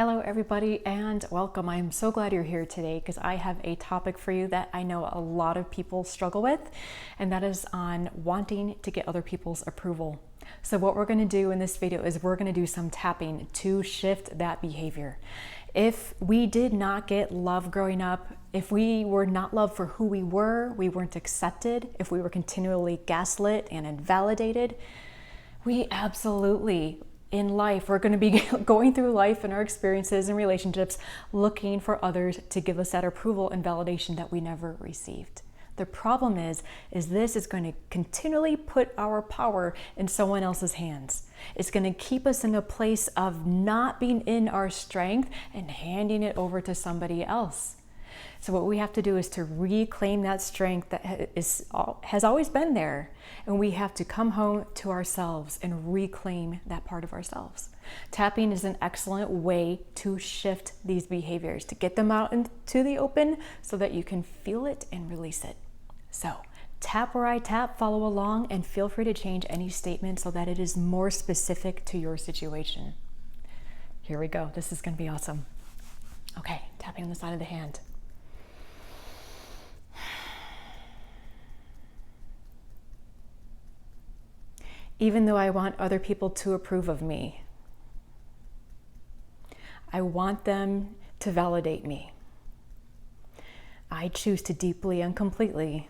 Hello everybody and welcome. I'm so glad you're here today because I have a topic for you that I know a lot of people struggle with, and that is on wanting to get other people's approval. So what we're going to do in this video is we're going to do some tapping to shift that behavior. If we did not get love growing up, if we were not loved for who we weren't accepted, if we were continually gaslit and invalidated, we absolutely in life, we're going to be going through life and our experiences and relationships looking for others to give us that approval and validation that we never received. The problem is this is going to continually put our power in someone else's hands. It's going to keep us in a place of not being in our strength and handing it over to somebody else. So what we have to do is to reclaim that strength that has always been there. And we have to come home to ourselves and reclaim that part of ourselves. Tapping is an excellent way to shift these behaviors, to get them out into the open so that you can feel it and release it. So tap where I tap, follow along, and feel free to change any statement so that it is more specific to your situation. Here we go. This is going to be awesome. Okay, tapping on the side of the hand. Even though I want other people to approve of me, I want them to validate me. I choose to deeply and completely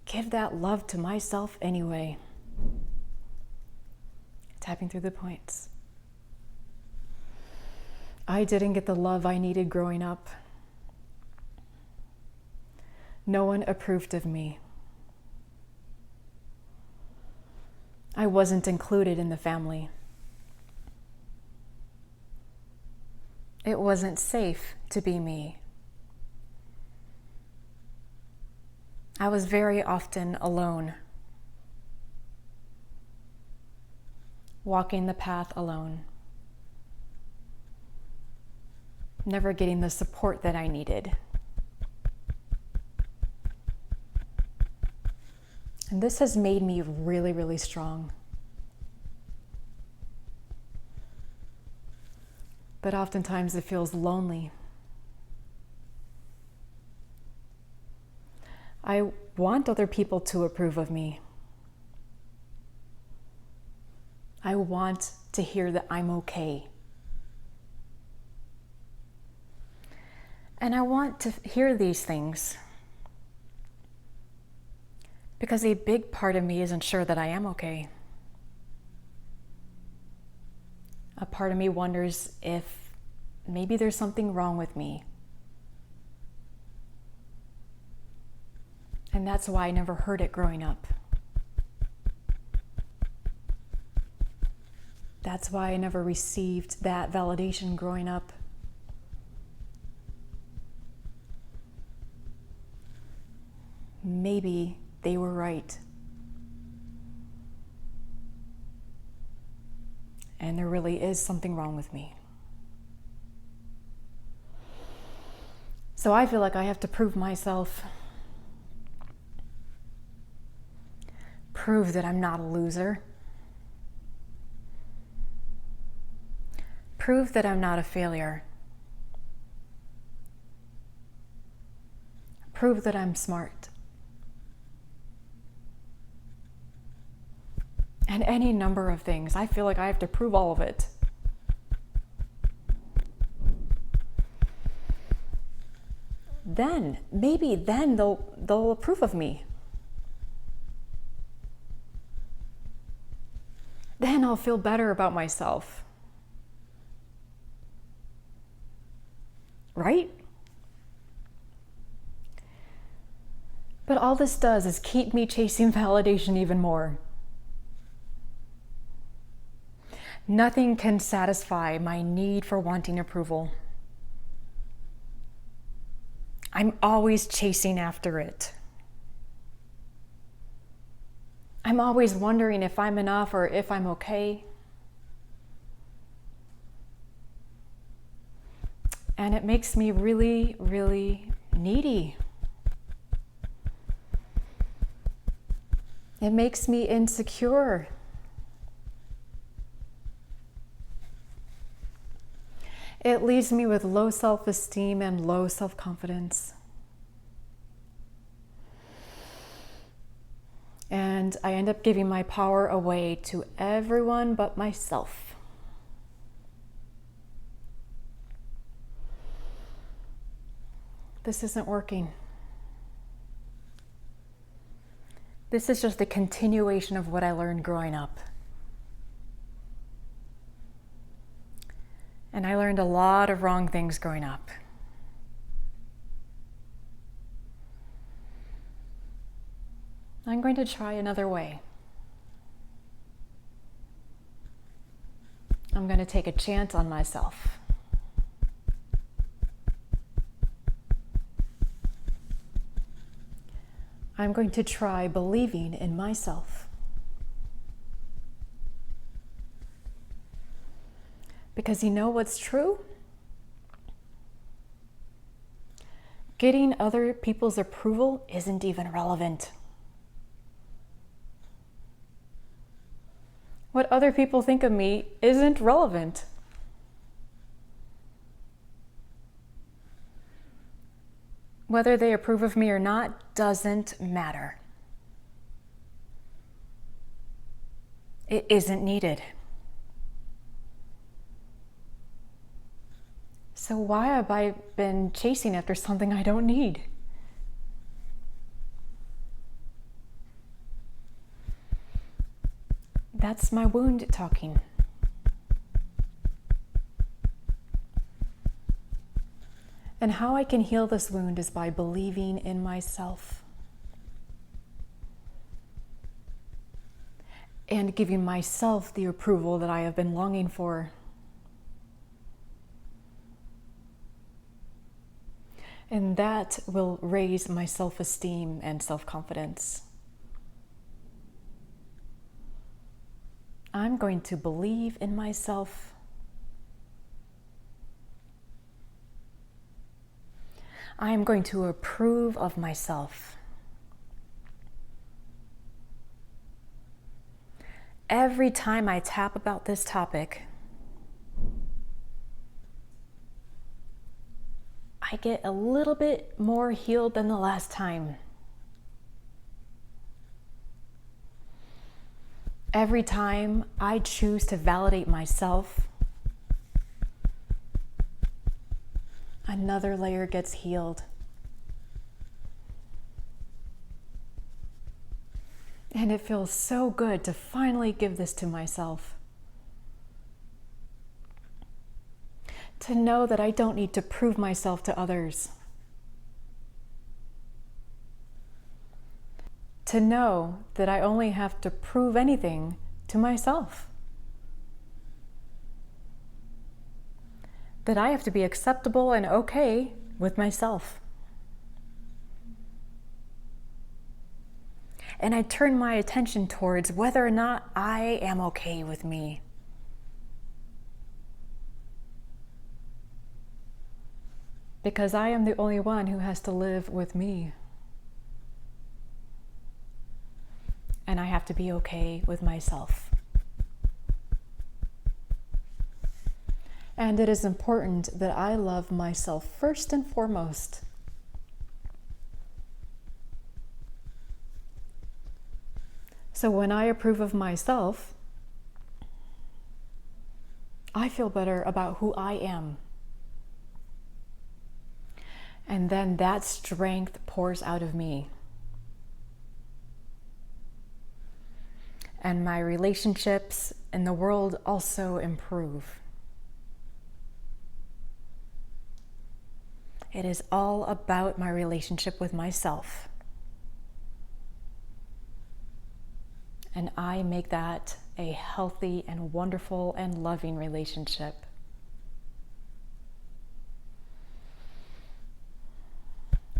give that love to myself anyway. Tapping through the points. I didn't get the love I needed growing up. No one approved of me. I wasn't included in the family. It wasn't safe to be me. I was very often alone, walking the path alone, never getting the support that I needed. And this has made me really, really strong. But oftentimes it feels lonely. I want other people to approve of me. I want to hear that I'm okay. And I want to hear these things because a big part of me isn't sure that I am okay. A part of me wonders if maybe there's something wrong with me. And that's why I never heard it growing up. That's why I never received that validation growing up. Maybe they were right. And there really is something wrong with me. So I feel like I have to prove myself. Prove that I'm not a loser. Prove that I'm not a failure. Prove that I'm smart. And any number of things. I feel like I have to prove all of it. Maybe then they'll approve of me. Then I'll feel better about myself. Right? But all this does is keep me chasing validation even more. Nothing can satisfy my need for wanting approval. I'm always chasing after it. I'm always wondering if I'm enough or if I'm okay. And it makes me really, really needy. It makes me insecure. It leaves me with low self-esteem and low self-confidence. And I end up giving my power away to everyone but myself. This isn't working. This is just a continuation of what I learned growing up. And I learned a lot of wrong things growing up. I'm going to try another way. I'm going to take a chance on myself. I'm going to try believing in myself. Because you know what's true? Getting other people's approval isn't even relevant. What other people think of me isn't relevant. Whether they approve of me or not doesn't matter. It isn't needed. So why have I been chasing after something I don't need? That's my wound talking. And how I can heal this wound is by believing in myself and giving myself the approval that I have been longing for. And that will raise my self-esteem and self-confidence. I'm going to believe in myself. I am going to approve of myself. Every time I tap about this topic, I get a little bit more healed than the last time. Every time I choose to validate myself, another layer gets healed. And it feels so good to finally give this to myself. To know that I don't need to prove myself to others. To know that I only have to prove anything to myself. That I have to be acceptable and okay with myself. And I turn my attention towards whether or not I am okay with me. Because I am the only one who has to live with me. And I have to be okay with myself. And it is important that I love myself first and foremost. So when I approve of myself, I feel better about who I am. And then that strength pours out of me. And my relationships in the world also improve. It is all about my relationship with myself. And I make that a healthy and wonderful and loving relationship.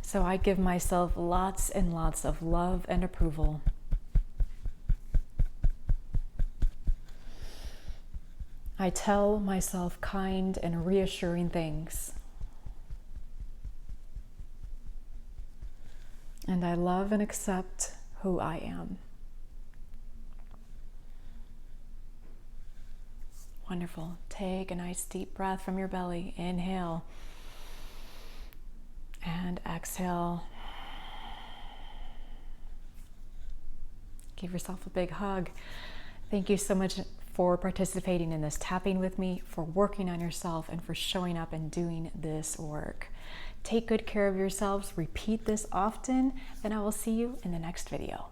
So I give myself lots and lots of love and approval. I tell myself kind and reassuring things. And I love and accept who I am. Wonderful. Take a nice deep breath from your belly. Inhale and exhale. Give yourself a big hug. Thank you so much for participating in this tapping with me, for working on yourself, and for showing up and doing this work. Take good care of yourselves. Repeat this often, and I will see you in the next video.